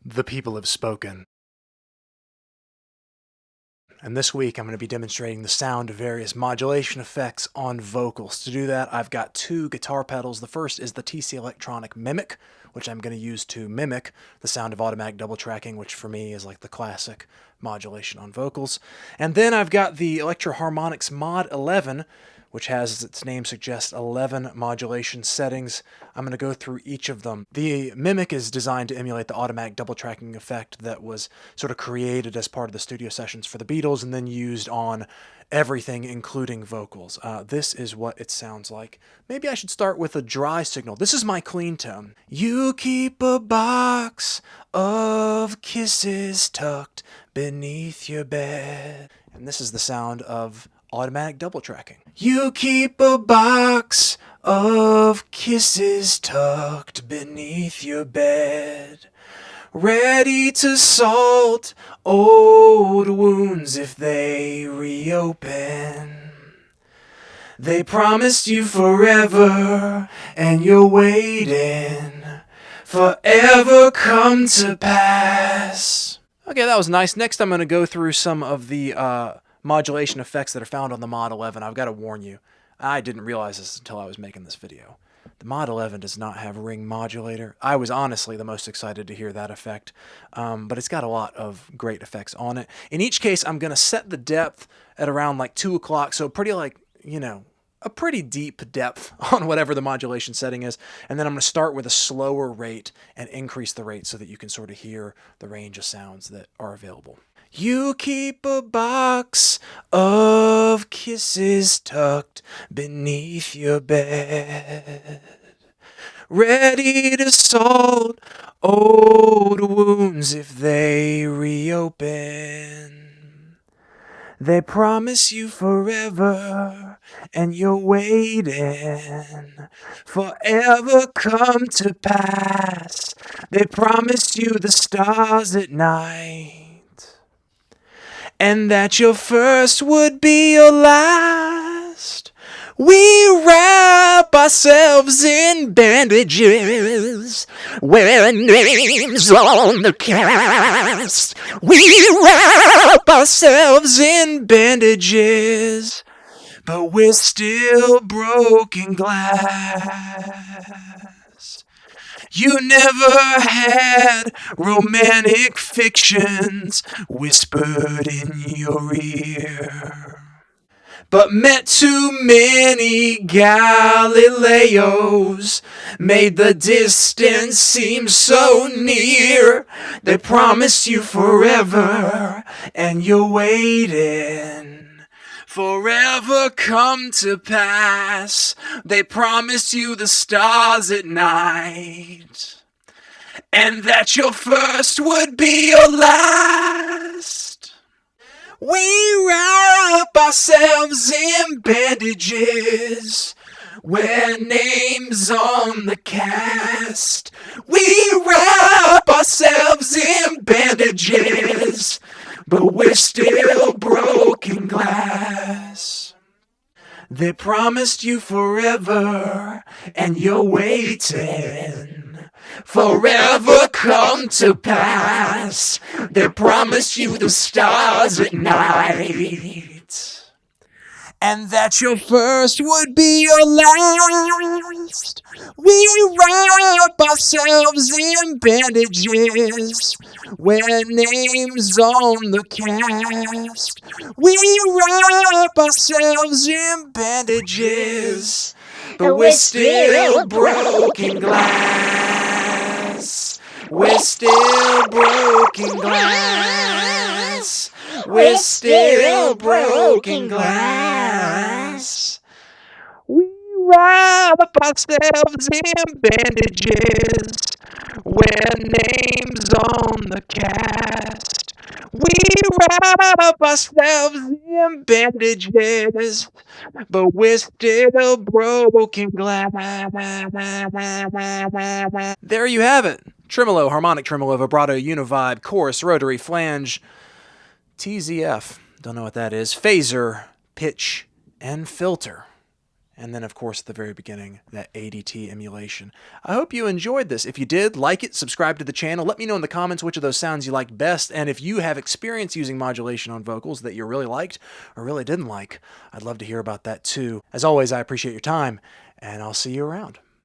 The people have spoken. And this week I'm going to be demonstrating the sound of various modulation effects on vocals. To do that, I've got two guitar pedals. The first is the TC Electronic Mimiq, which I'm going to use to mimic the sound of automatic double tracking, which for me is like the classic modulation on vocals. And then I've got the Harmonic Mod 11, which has, as its name suggests, 11 modulation settings. I'm going to go through each of them. The Mimiq is designed to emulate the automatic double tracking effect that was sort of created as part of the studio sessions for the Beatles and then used on everything, including vocals. This is what it sounds like. Maybe I should start with a dry signal. This is my clean tone. You keep a box of kisses tucked beneath your bed. And this is the sound of automatic double tracking. You keep a box of kisses tucked beneath your bed, ready to salt old wounds if they reopen. They promised you forever, and you're waiting. Forever come to pass. Okay, that was nice. Next, I'm going to go through some of the modulation effects that are found on the Mod 11. I've got to warn you, I didn't realize this until I was making this video. The Mod 11 does not have ring modulator. I was honestly the most excited to hear that effect, but it's got a lot of great effects on it. In each case, I'm going to set the depth at around like 2 o'clock, so pretty like, you know, a pretty deep depth on whatever the modulation setting is, and then I'm going to start with a slower rate and increase the rate so that you can sort of hear the range of sounds that are available. You keep a box of kisses tucked beneath your bed, ready to salt old wounds if they reopen. They promise you forever, and you're waiting. Forever come to pass. They promise you the stars at night, and that your first would be your last. We wrap ourselves in bandages, wearing names on the cast. We wrap ourselves in bandages, but we're still broken glass. You never had romantic fictions whispered in your ear, but met too many Galileos, made the distance seem so near. They promise you forever, and you're waiting. Forever come to pass. They promise you the stars at night, and that your first would be your last. We wrap ourselves in bandages, wear names on the cast. We wrap ourselves in bandages, but we're still broken glass. They promised you forever, and you're waiting. Forever come to pass. They promised you the stars at night, and that your first would be your last. We wrap ourselves in bandages, wear names on the cast. We wrap ourselves in bandages, but we're still broken glass. We're still broken glass. We're still broken glass. We wrap ourselves in bandages, wear names on the cast. We wrap ourselves in bandages, but we're still broken glass. There you have it. Tremolo, harmonic tremolo, vibrato, univibe, chorus, rotary, flange, TZF, don't know what that is, phaser, pitch, and filter. And then, of course, at the very beginning, that ADT emulation. I hope you enjoyed this. If you did, like it, subscribe to the channel. Let me know in the comments which of those sounds you liked best. And if you have experience using modulation on vocals that you really liked or really didn't like, I'd love to hear about that too. As always, I appreciate your time, and I'll see you around.